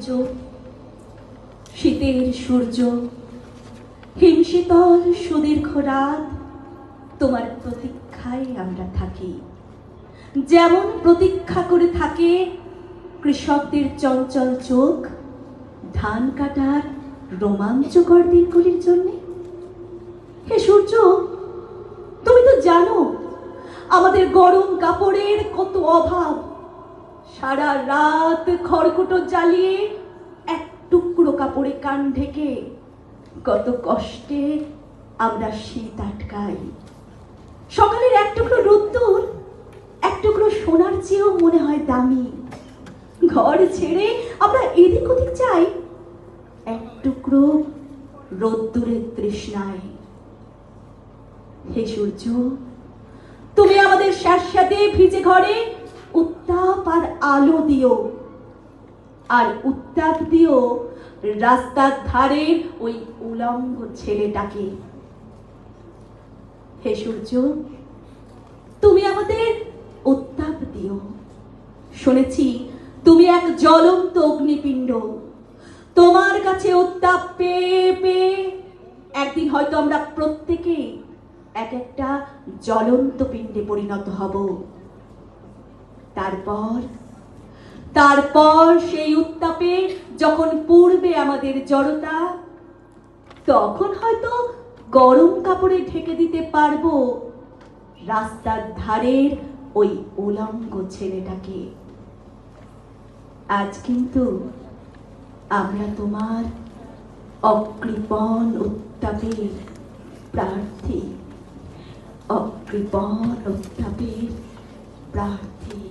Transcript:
চোখ, শীতের সূর্য, হিমশীতল সুদীর্ঘ রাত, তোমার প্রতীক্ষায় আমরা থাকি। যেমন প্রতীক্ষা করে থাকে কৃষকদের চঞ্চল চোখ ধান কাটার রোমাঞ্চকর দিনগুলির জন্যে। হে সূর্য, তুমি তো জানো আমাদের গরম কাপড়ের কত অভাব। সারা রাত খড়কুটো জ্বালিয়ে এক টুকরো কাপড়ে কান ঢেকে কত কষ্টে আমরা শীত আটকাই। সকালের এক টুকরো রোদ্দুর এক টুকরো সোনার চেয়েও মনে হয় দামি। ঘর ছেড়ে আমরা এদিক ওদিক যাই এক টুকরো রোদ্দুরের তৃষ্ণায়। হে সূর্য, তুমি আমাদের স্যাঁতস্যাঁতে ভিজে ঘরে উত্তাপ আর আলো দিও, আর উত্তাপ দিও রাস্তার ধারের ওই উলঙ্গ ছেলেটাকে। হে সূর্য, তুমি আমাদের উত্তাপ দিও। শুনেছি তুমি এক জ্বলন্ত অগ্নিপিণ্ড। তোমার কাছে উত্তাপ পেয়ে পেয়ে একদিন হয়তো আমরা প্রত্যেকে এক একটা জ্বলন্ত পিণ্ডে পরিণত হব। তারপর সেই উত্তাপে যখন পূর্বে আমাদের জড়তা, তখন হয়তো গরম কাপড়ে ঢেকে দিতে পারবো রাস্তার ধারের ওই উলঙ্গ ছেলেটাকে। আজ কিন্তু আমরা তোমার অকৃপণ উত্তাপের প্রার্থী, অকৃপণ উত্তাপের প্রার্থী।